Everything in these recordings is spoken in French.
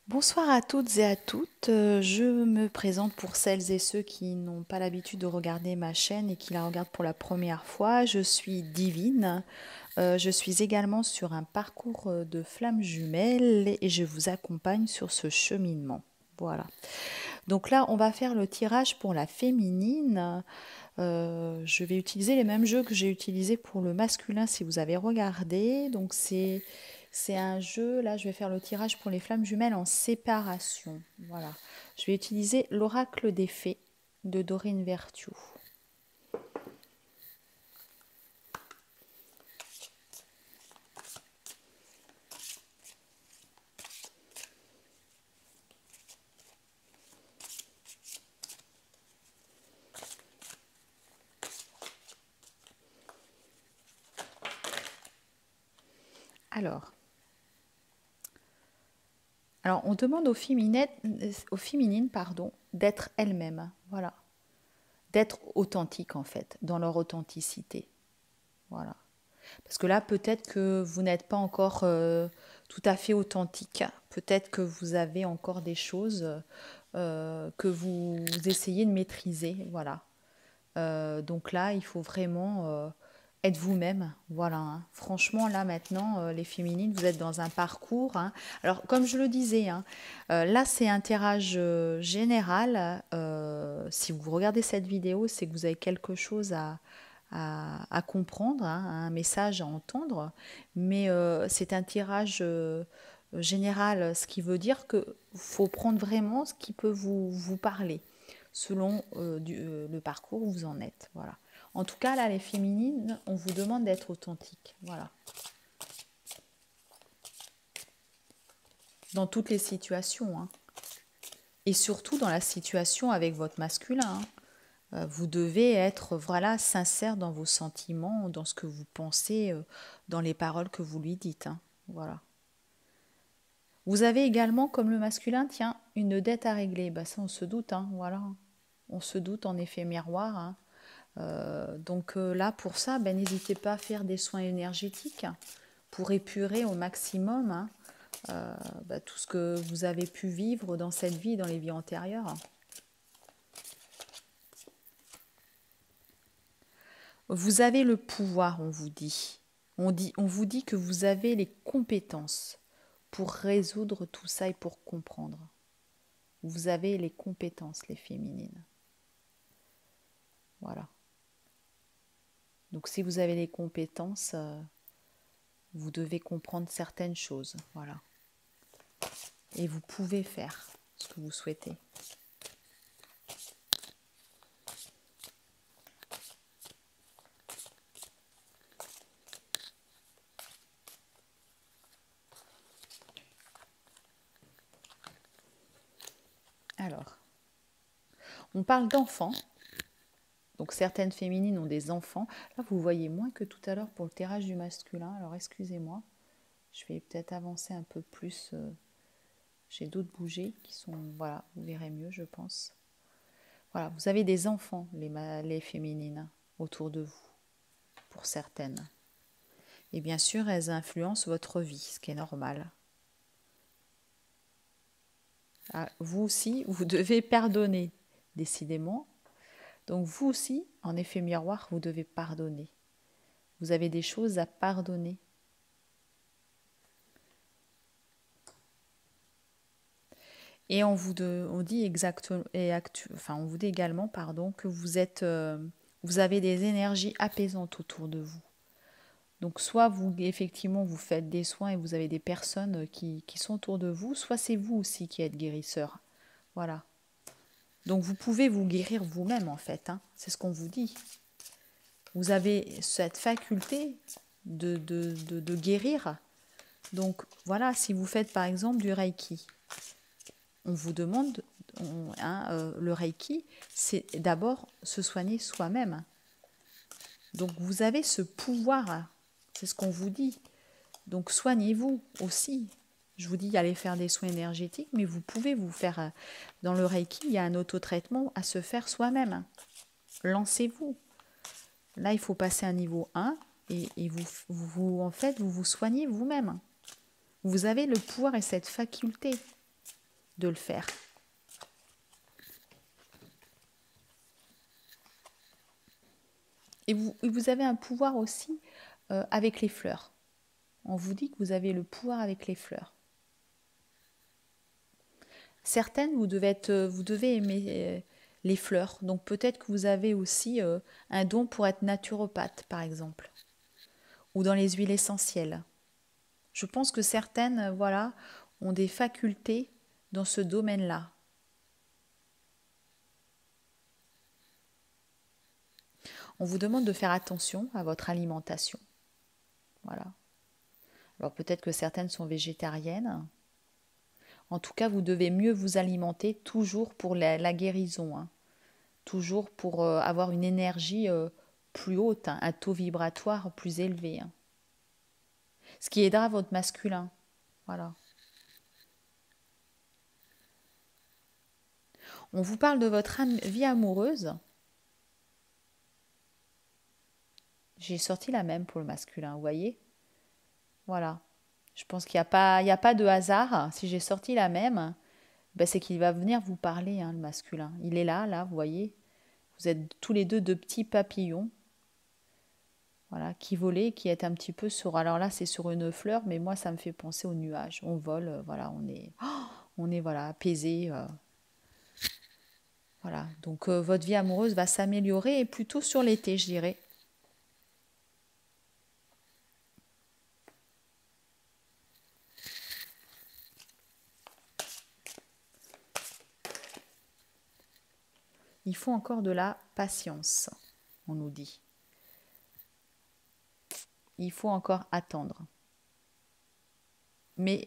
Bonsoir à toutes et à toutes. Je me présente pour celles et ceux qui n'ont pas l'habitude de regarder ma chaîne et qui la regardent pour la première fois. Je suis Divine. Je suis également sur un parcours de flammes jumelles et je vous accompagne sur ce cheminement. Voilà. Donc là, on va faire le tirage pour la féminine. Je vais utiliser les mêmes jeux que j'ai utilisés pour le masculin si vous avez regardé. Donc c'est un jeu, là je vais faire le tirage pour les flammes jumelles en séparation. Voilà. Je vais utiliser l'oracle des fées de Dorine Vertuo. Alors, on demande aux féminines pardon, d'être elles-mêmes, voilà, d'être authentiques en fait, dans leur authenticité, voilà. Parce que là, peut-être que vous n'êtes pas encore tout à fait authentique. Peut-être que vous avez encore des choses que vous essayez de maîtriser. Voilà. Donc là, il faut vraiment être vous-même. Voilà. Hein. Franchement, là maintenant, les féminines, vous êtes dans un parcours. Hein. Alors, comme je le disais, hein, là, c'est un tirage général. Si vous regardez cette vidéo, c'est que vous avez quelque chose à comprendre, hein, un message à entendre. Mais c'est un tirage général, ce qui veut dire qu'il faut prendre vraiment ce qui peut vous parler selon le parcours où vous en êtes. Voilà. En tout cas, là, les féminines, on vous demande d'être authentique. Voilà. Dans toutes les situations. Hein. Et surtout dans la situation avec votre masculin. Hein. Vous devez être voilà, sincère dans vos sentiments, dans ce que vous pensez, dans les paroles que vous lui dites. Hein. Voilà. Vous avez également, comme le masculin, tiens, une dette à régler. Bah, ça, on se doute. Hein. Voilà. On se doute en effet miroir. Hein. Donc là, pour ça, ben, n'hésitez pas à faire des soins énergétiques pour épurer au maximum hein, tout ce que vous avez pu vivre dans cette vie, dans les vies antérieures. Vous avez le pouvoir, on vous dit. On vous dit que vous avez les compétences pour résoudre tout ça et pour comprendre. Vous avez les compétences, les féminines. Voilà. Donc si vous avez les compétences, vous devez comprendre certaines choses. Voilà. Et vous pouvez faire ce que vous souhaitez. Alors, on parle d'enfants. Donc certaines féminines ont des enfants. Là, vous voyez moins que tout à l'heure pour le tirage du masculin. Alors excusez-moi. Je vais peut-être avancer un peu plus. J'ai d'autres bougées qui sont... Voilà, vous verrez mieux, je pense. Voilà, vous avez des enfants, les féminines, autour de vous, pour certaines. Et bien sûr, elles influencent votre vie, ce qui est normal. Ah, vous aussi, vous devez pardonner, décidément. Donc vous aussi, en effet miroir, vous devez pardonner. Vous avez des choses à pardonner. Et on dit exactement, on vous dit également, pardon, que vous avez des énergies apaisantes autour de vous. Donc soit vous, effectivement, vous faites des soins et vous avez des personnes qui sont autour de vous, soit c'est vous aussi qui êtes guérisseur. Voilà. Donc vous pouvez vous guérir vous-même en fait, hein. C'est ce qu'on vous dit. Vous avez cette faculté de guérir. Donc voilà, si vous faites par exemple du Reiki, on vous demande, le Reiki, c'est d'abord se soigner soi-même. Donc vous avez ce pouvoir, c'est ce qu'on vous dit. Donc soignez-vous aussi. Je vous dis, allez faire des soins énergétiques, mais vous pouvez vous faire, dans le Reiki, il y a un autotraitement à se faire soi-même. Lancez-vous. Là, il faut passer à un niveau 1 et en fait, vous vous soignez vous-même. Vous avez le pouvoir et cette faculté. de le faire. Et vous avez un pouvoir aussi avec les fleurs. On vous dit que vous avez le pouvoir avec les fleurs. Certaines, vous devez aimer les fleurs. Donc peut-être que vous avez aussi un don pour être naturopathe, par exemple. Ou dans les huiles essentielles. Je pense que certaines, voilà, ont des facultés dans ce domaine-là. On vous demande de faire attention à votre alimentation. Voilà. Alors peut-être que certaines sont végétariennes. En tout cas, vous devez mieux vous alimenter toujours pour la guérison. Hein. Toujours pour avoir une énergie plus haute, hein, un taux vibratoire plus élevé. Hein. Ce qui aidera votre masculin. Voilà. On vous parle de votre vie amoureuse. J'ai sorti la même pour le masculin, vous voyez? Voilà. Je pense qu'il n'y a pas de hasard. Si j'ai sorti la même, ben c'est qu'il va venir vous parler, hein, le masculin. Il est là, vous voyez. Vous êtes tous les deux de petits papillons, voilà, qui volaient, qui est un petit peu sur... Alors là, c'est sur une fleur, mais moi, ça me fait penser aux nuages. On vole, voilà, on est voilà, apaisé. Voilà, donc votre vie amoureuse va s'améliorer, et plutôt sur l'été, je dirais. Il faut encore de la patience, on nous dit. Il faut encore attendre. Mais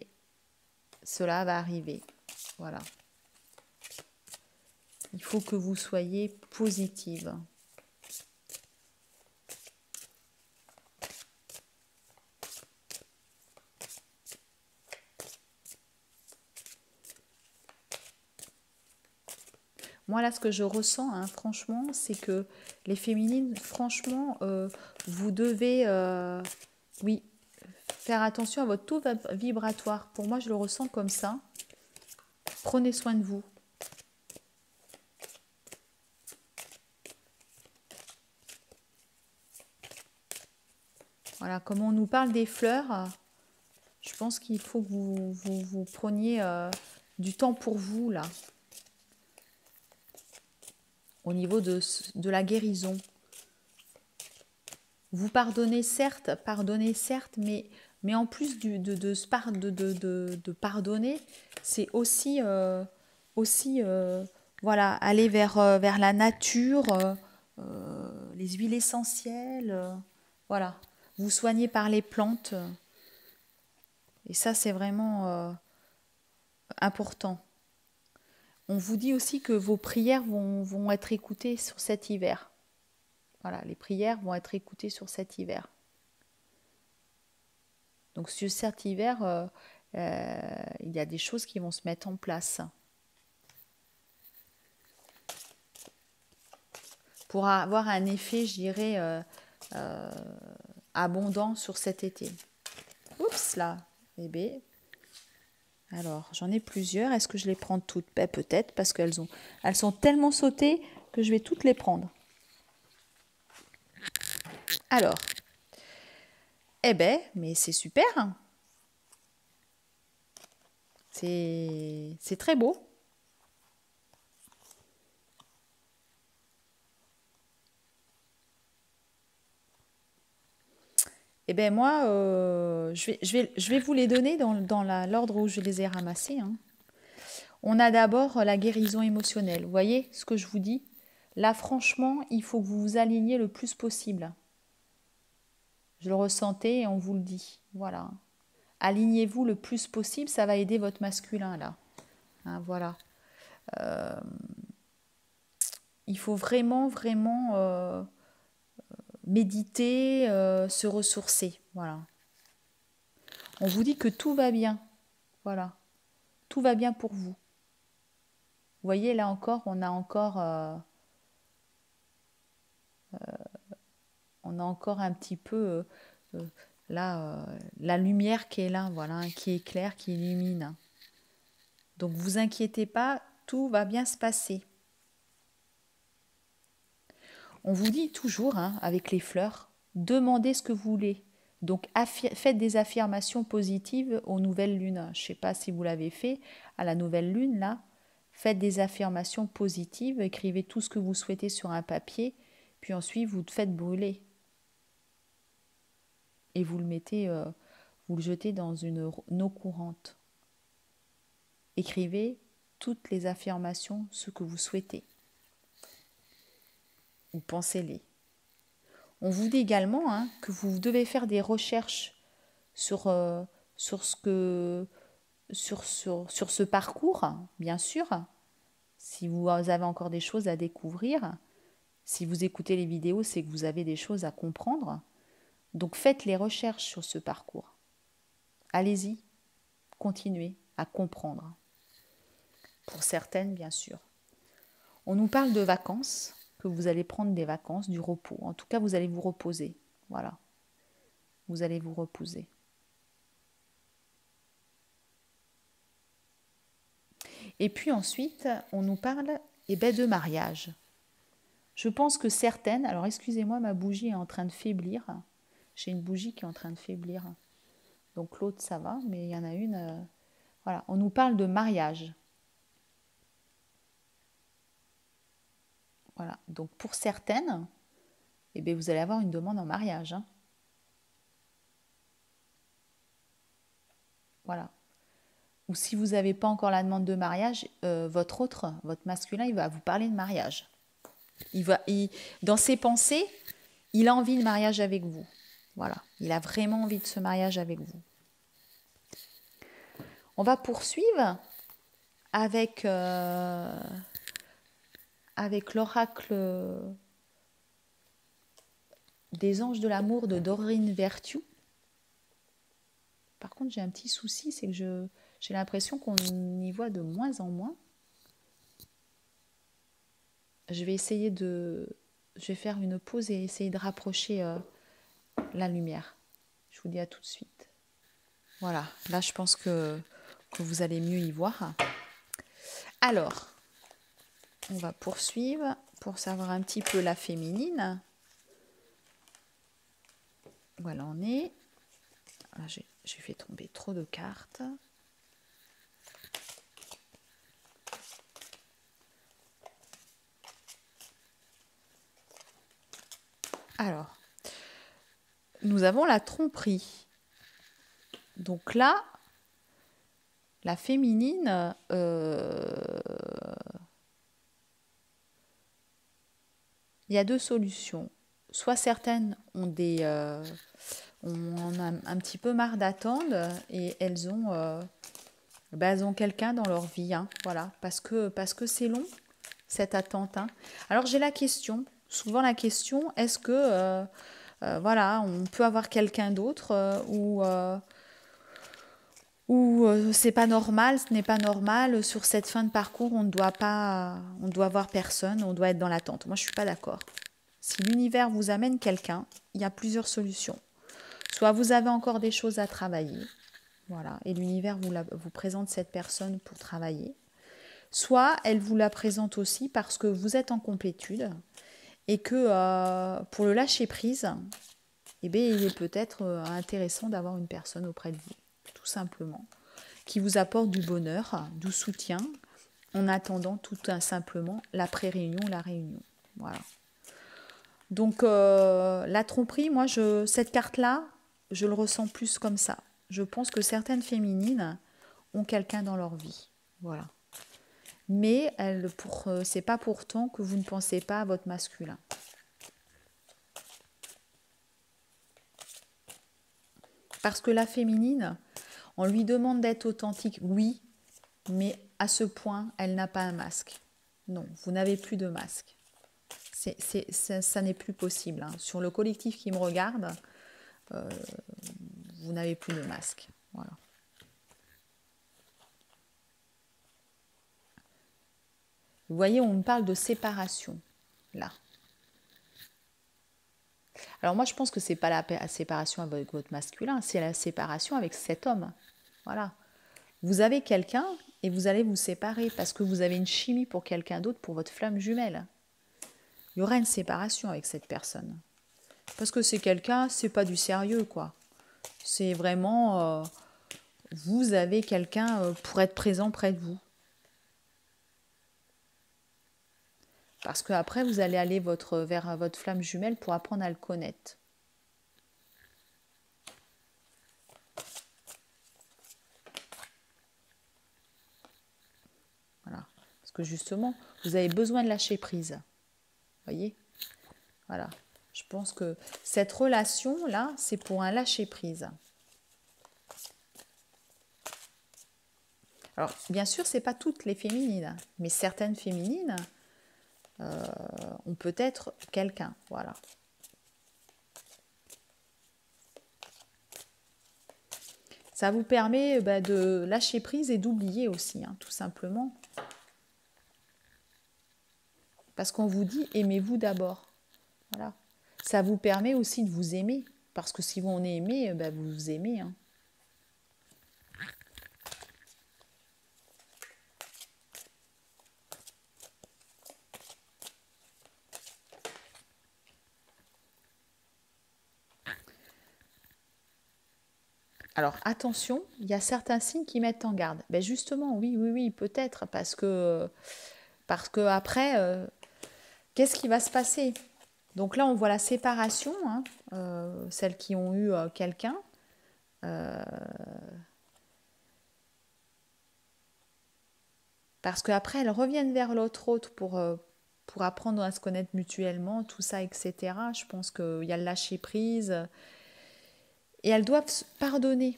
cela va arriver. Voilà. Il faut que vous soyez positive. Moi, là, ce que je ressens, hein, franchement, c'est que les féminines, franchement, vous devez, oui, faire attention à votre taux vibratoire. Pour moi, je le ressens comme ça. Prenez soin de vous. Voilà, comme on nous parle des fleurs, je pense qu'il faut que vous preniez du temps pour vous, là. Au niveau de la guérison. Vous pardonnez certes, mais en plus de pardonner, c'est aussi, voilà, aller vers la nature, les huiles essentielles, voilà. Vous soignez par les plantes, et ça, c'est vraiment important. On vous dit aussi que vos prières vont être écoutées sur cet hiver. Voilà, les prières vont être écoutées sur cet hiver. Donc sur cet hiver, il y a des choses qui vont se mettre en place pour avoir un effet, je dirais, abondant sur cet été. Oups là, bébé. Alors, j'en ai plusieurs. Est-ce que je les prends toutes? Ben, peut-être, parce qu'elles sont tellement sautées que je vais toutes les prendre. Alors, eh ben, mais c'est super. C'est très beau. Eh bien moi, je vais vous les donner dans l'ordre où je les ai ramassés. Hein. On a d'abord la guérison émotionnelle. Vous voyez ce que je vous dis? Là, franchement, il faut que vous vous aligniez le plus possible. Je le ressentais et on vous le dit. Voilà. Alignez-vous le plus possible, ça va aider votre masculin là. Hein, voilà. Il faut vraiment, vraiment méditer, se ressourcer. Voilà. On vous dit que tout va bien. Voilà. Tout va bien pour vous. Vous voyez, là encore, on a encore un petit peu là la lumière qui est là, voilà, qui éclaire, qui illumine. Donc vous inquiétez pas, tout va bien se passer. On vous dit toujours, hein, avec les fleurs, demandez ce que vous voulez. Donc faites des affirmations positives aux nouvelles lunes. Je ne sais pas si vous l'avez fait à la nouvelle lune, là. Faites des affirmations positives, écrivez tout ce que vous souhaitez sur un papier, puis ensuite vous le faites brûler. Et vous le mettez, vous le jetez dans une eau courante. Écrivez toutes les affirmations, ce que vous souhaitez. Ou pensez-les. On vous dit également, hein, que vous devez faire des recherches sur ce parcours, bien sûr. Si vous avez encore des choses à découvrir, si vous écoutez les vidéos, c'est que vous avez des choses à comprendre. Donc faites les recherches sur ce parcours. Allez-y, continuez à comprendre. Pour certaines, bien sûr. On nous parle de vacances, que vous allez prendre des vacances, du repos. En tout cas, vous allez vous reposer. Voilà. Vous allez vous reposer. Et puis ensuite, on nous parle de mariage. Je pense que certaines... Alors, excusez-moi, ma bougie est en train de faiblir. J'ai une bougie qui est en train de faiblir. Donc, l'autre, ça va, mais il y en a une... Voilà, on nous parle de mariage. Voilà, donc pour certaines, eh bien, vous allez avoir une demande en mariage. Hein. Voilà. Ou si vous n'avez pas encore la demande de mariage, votre masculin, il va vous parler de mariage. Dans ses pensées, il a envie de mariage avec vous. Voilà, il a vraiment envie de ce mariage avec vous. On va poursuivre avec l'oracle des anges de l'amour de Doreen Virtue. Par contre, j'ai un petit souci, c'est que j'ai l'impression qu'on y voit de moins en moins. Je vais faire une pause et essayer de rapprocher la lumière. Je vous dis à tout de suite. Voilà, là je pense que vous allez mieux y voir. Alors, on va poursuivre pour savoir un petit peu la féminine. Voilà, on est. J'ai fait tomber trop de cartes. Alors, nous avons la tromperie. Donc là, la féminine, il y a deux solutions. Soit certaines ont un petit peu marre d'attendre et elles ont quelqu'un dans leur vie. Hein, voilà, parce que c'est long, cette attente. Hein. Alors j'ai la question, souvent la question, est-ce que voilà, on peut avoir quelqu'un d'autre ou c'est pas normal, ce n'est pas normal, sur cette fin de parcours, on doit avoir personne, on doit être dans l'attente. Moi, je suis pas d'accord. Si l'univers vous amène quelqu'un, il y a plusieurs solutions. Soit vous avez encore des choses à travailler, voilà, et l'univers vous présente cette personne pour travailler. Soit elle vous la présente aussi parce que vous êtes en complétude et que pour le lâcher prise, eh bien, il est peut-être intéressant d'avoir une personne auprès de vous. Tout simplement, qui vous apporte du bonheur, du soutien, en attendant tout simplement l'après-réunion, la réunion. Voilà. Donc, la tromperie, moi, cette carte-là, je le ressens plus comme ça. Je pense que certaines féminines ont quelqu'un dans leur vie. Voilà. Mais c'est pas pourtant que vous ne pensez pas à votre masculin. Parce que la féminine, on lui demande d'être authentique, oui, mais à ce point, elle n'a pas un masque. Non, vous n'avez plus de masque. Ça n'est plus possible. Hein. Sur le collectif qui me regarde, vous n'avez plus de masque. Voilà. Vous voyez, on me parle de séparation, là. Alors moi, je pense que ce n'est pas la séparation avec votre masculin, c'est la séparation avec cet homme. Voilà. Vous avez quelqu'un et vous allez vous séparer parce que vous avez une chimie pour quelqu'un d'autre, pour votre flamme jumelle. Il y aura une séparation avec cette personne. Parce que c'est quelqu'un, c'est pas du sérieux, quoi. C'est vraiment, vous avez quelqu'un pour être présent près de vous. Parce qu'après, vous allez aller vers votre flamme jumelle pour apprendre à le connaître. Voilà. Parce que justement, vous avez besoin de lâcher prise. Vous voyez? Voilà. Je pense que cette relation-là, c'est pour un lâcher prise. Alors, bien sûr, ce n'est pas toutes les féminines, mais certaines féminines ont peut-être quelqu'un. Voilà. Ça vous permet de lâcher prise et d'oublier aussi, hein, tout simplement. Parce qu'on vous dit, aimez-vous d'abord. Voilà. Ça vous permet aussi de vous aimer. Parce que si on est aimé, vous vous aimez. Hein. Alors attention, il y a certains signes qui mettent en garde. Ben justement, oui, peut-être, parce que après, qu'est-ce qui va se passer? Donc là, on voit la séparation, hein, celles qui ont eu quelqu'un. Parce qu'après, elles reviennent vers l'autre pour apprendre à se connaître mutuellement, tout ça, etc. Je pense qu'il y a le lâcher prise. Et elles doivent se pardonner.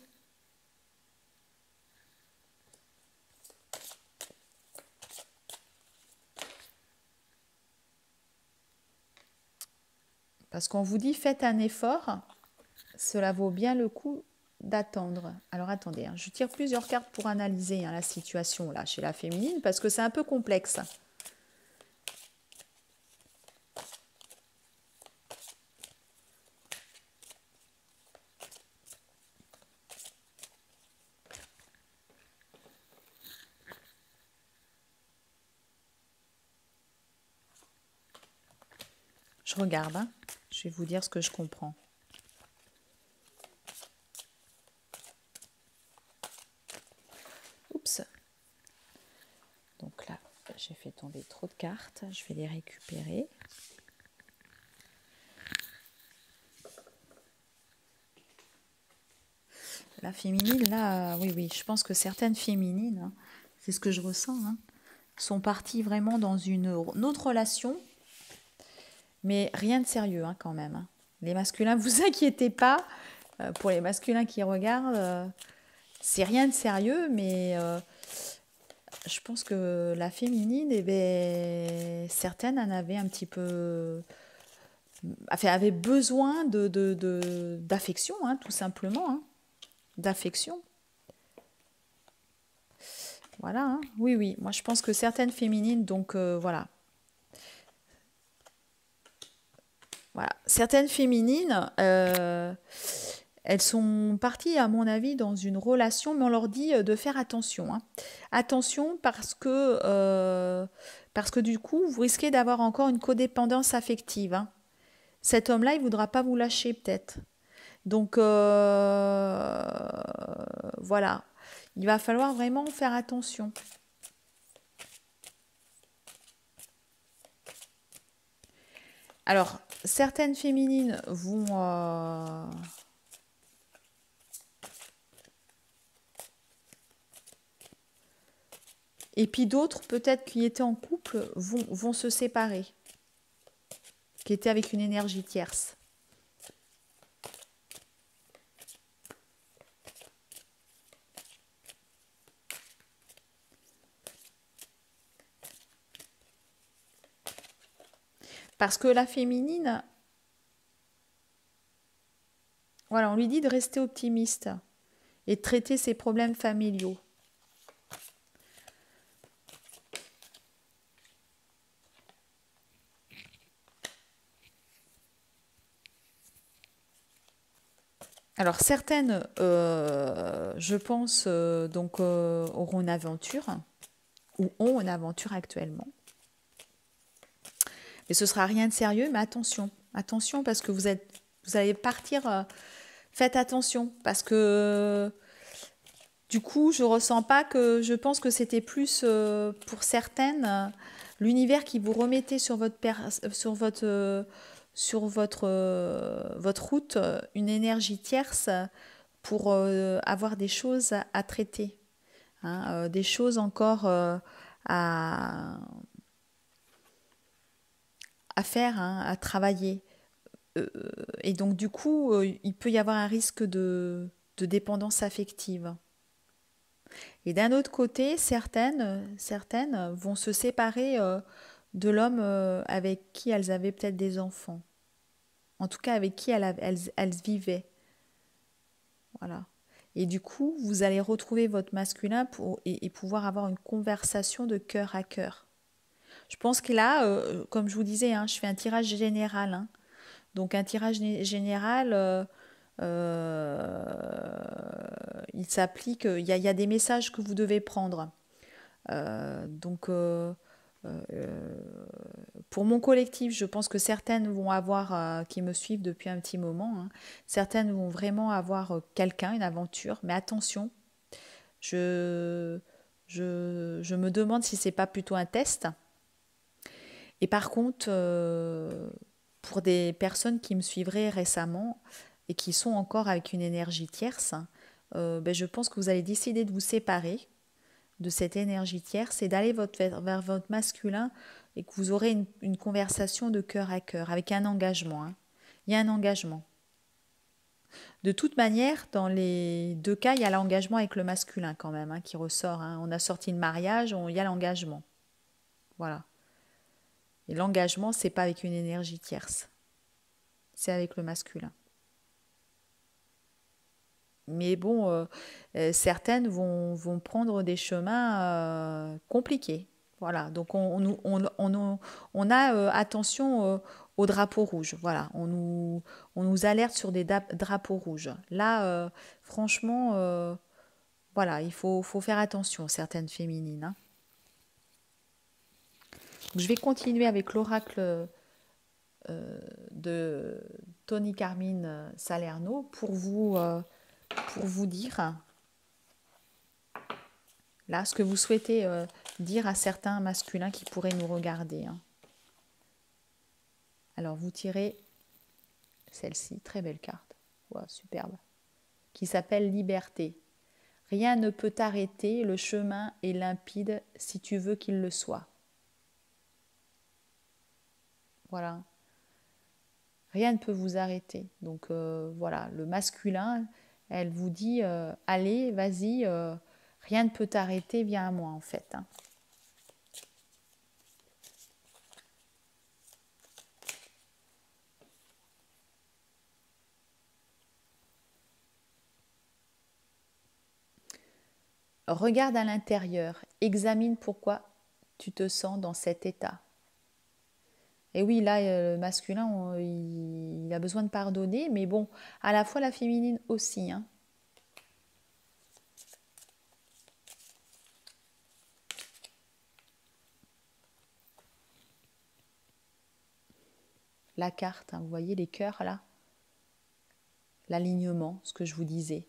Parce qu'on vous dit, faites un effort, cela vaut bien le coup d'attendre. Alors attendez, hein, je tire plusieurs cartes pour analyser la situation là chez la féminine, parce que c'est un peu complexe. Je regarde, hein. Je vais vous dire ce que je comprends. Oups. Donc là, j'ai fait tomber trop de cartes. Je vais les récupérer. La féminine, là, oui, je pense que certaines féminines, hein, c'est ce que je ressens, hein, sont parties vraiment dans une autre relation, mais rien de sérieux hein, quand même. Hein. Les masculins, vous inquiétez pas, pour les masculins qui regardent, c'est rien de sérieux, mais je pense que la féminine, eh ben, certaines en avaient un petit peu... Enfin, avaient besoin d'affection, hein, tout simplement, hein, d'affection. Voilà, hein. Oui, moi je pense que certaines féminines, donc voilà. Voilà, certaines féminines, elles sont parties, à mon avis, dans une relation, mais on leur dit de faire attention. Hein. Attention parce que du coup, vous risquez d'avoir encore une codépendance affective. Hein. Cet homme-là, il ne voudra pas vous lâcher peut-être. Donc, voilà. Il va falloir vraiment faire attention. Alors, certaines féminines vont... Et puis d'autres, peut-être qui étaient en couple, vont se séparer. Qui étaient avec une énergie tierce. Parce que la féminine, voilà, on lui dit de rester optimiste et de traiter ses problèmes familiaux. Alors certaines, je pense, auront une aventure ou ont une aventure actuellement. Mais ce sera rien de sérieux, mais attention. Attention parce que vous allez partir. Faites attention parce que du coup, je pense que c'était plus pour certaines l'univers qui vous remettait votre route une énergie tierce pour avoir des choses à traiter, hein, des choses encore à, à faire, hein, à travailler. Et donc, du coup, il peut y avoir un risque de dépendance affective. Et d'un autre côté, certaines vont se séparer de l'homme avec qui elles avaient peut-être des enfants. En tout cas, avec qui elles vivaient. Voilà. Et du coup, vous allez retrouver votre masculin et pouvoir avoir une conversation de cœur à cœur. Je pense que là, comme je vous disais, hein, je fais un tirage général, hein. Donc un tirage général, il s'applique, il y a des messages que vous devez prendre. Donc pour mon collectif, je pense que certaines vont avoir, qui me suivent depuis un petit moment, hein, certaines vont vraiment avoir quelqu'un, une aventure, mais attention, je, je me demande si c'est pas plutôt un test. Et par contre, pour des personnes qui me suivraient récemment et qui sont encore avec une énergie tierce, ben, je pense que vous allez décider de vous séparer de cette énergie tierce et d'aller vers votre masculin et que vous aurez une conversation de cœur à cœur avec un engagement, hein. Il y a un engagement. De toute manière, dans les deux cas, il y a l'engagement avec le masculin quand même, hein, qui ressort, hein. On a sorti le mariage, il y a l'engagement. Voilà. Et l'engagement, c'est pas avec une énergie tierce, c'est avec le masculin. Mais bon, certaines vont prendre des chemins compliqués. Voilà, donc on a attention aux drapeaux rouges. Voilà, on nous alerte sur des drapeaux rouges. Là, franchement, voilà, faut faire attention, certaines féminines, hein. Donc, je vais continuer avec l'oracle de Tony Carmine Salerno pour vous dire là ce que vous souhaitez dire à certains masculins qui pourraient nous regarder, hein. Alors vous tirez celle-ci, très belle carte, wow, superbe, qui s'appelle Liberté. Rien ne peut t'arrêter, le chemin est limpide si tu veux qu'il le soit. Voilà. Rien ne peut vous arrêter. Donc voilà, le masculin, elle vous dit allez, vas-y, rien ne peut t'arrêter, viens à moi en fait, hein. Regarde à l'intérieur, examine pourquoi tu te sens dans cet état. Et oui, là, le masculin, il a besoin de pardonner, mais bon, à la fois la féminine aussi, hein. La carte, hein, vous voyez les cœurs là, l'alignement, ce que je vous disais.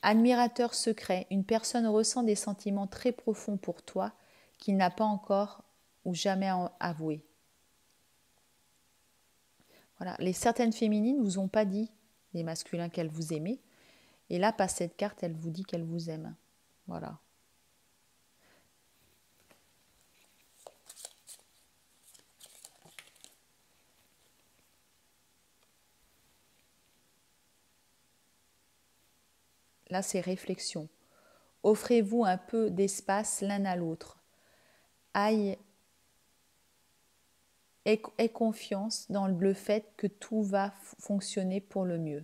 Admirateur secret, une personne ressent des sentiments très profonds pour toi qu'il n'a pas encore ou jamais avoué. Voilà, certaines féminines vous ont pas dit, les masculins, qu'elles vous aimaient, et là, par cette carte, elle vous dit qu'elle vous aime. Voilà. Là, c'est réflexion. Offrez-vous un peu d'espace l'un à l'autre. Aïe, aie confiance dans le fait que tout va fonctionner pour le mieux.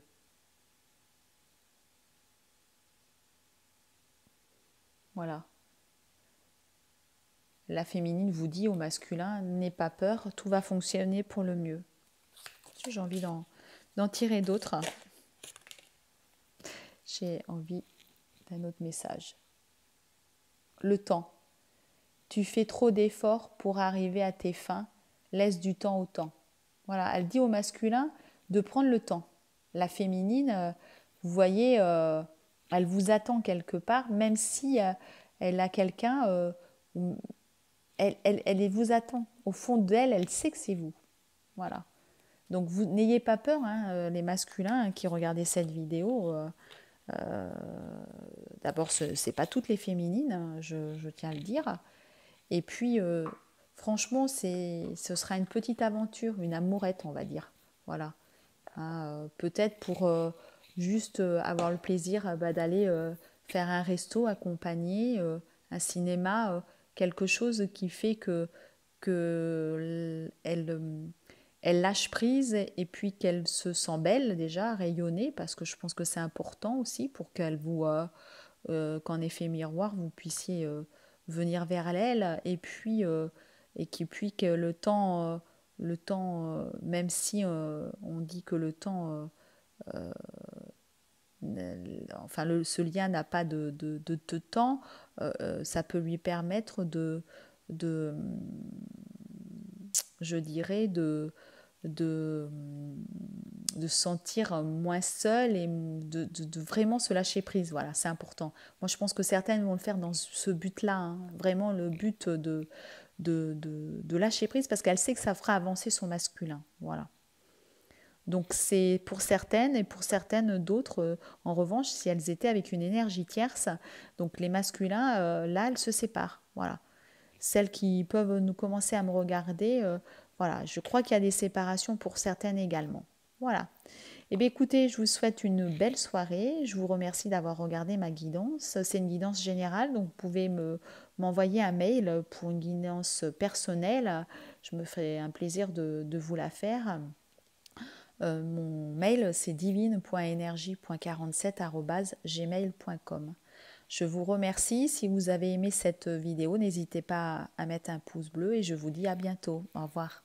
Voilà. La féminine vous dit au masculin, n'aie pas peur, tout va fonctionner pour le mieux. J'ai envie d'en tirer d'autres. J'ai envie d'un autre message. Le temps. Tu fais trop d'efforts pour arriver à tes fins. Laisse du temps au temps. Voilà, elle dit au masculin de prendre le temps. La féminine, vous voyez, elle vous attend quelque part, même si elle a quelqu'un, elle vous attend. Au fond d'elle, elle sait que c'est vous. Voilà. Donc vous n'ayez pas peur, hein, les masculins qui regardaient cette vidéo. D'abord, ce n'est pas toutes les féminines, hein, je tiens à le dire. Et puis, franchement, ce sera une petite aventure, une amourette, on va dire. Voilà. Hein, peut-être pour juste avoir le plaisir d'aller faire un resto accompagné, un cinéma, quelque chose qui fait que elle lâche prise et puis qu'elle se sent belle déjà, rayonnée, parce que je pense que c'est important aussi pour qu'elle vous, qu'en effet miroir, vous puissiez venir vers elle et puis que le temps même si on dit que le temps, enfin ce lien n'a pas de temps, ça peut lui permettre de je dirais, de, de se sentir moins seule et de vraiment se lâcher prise. Voilà, c'est important. Moi, je pense que certaines vont le faire dans ce but-là, hein, vraiment le but de lâcher prise parce qu'elle sait que ça fera avancer son masculin. Voilà. Donc c'est pour certaines et pour certaines d'autres, en revanche, si elles étaient avec une énergie tierce, donc les masculins, là, elles se séparent. Voilà. Celles qui peuvent nous commencer à me regarder, voilà, je crois qu'il y a des séparations pour certaines également. Voilà. Eh bien écoutez, je vous souhaite une belle soirée. Je vous remercie d'avoir regardé ma guidance. C'est une guidance générale, donc vous pouvez m'envoyer un mail pour une guidance personnelle. Je me ferai un plaisir de vous la faire. Mon mail, c'est divine.energie.47@gmail.com. Je vous remercie. Si vous avez aimé cette vidéo, n'hésitez pas à mettre un pouce bleu et je vous dis à bientôt. Au revoir.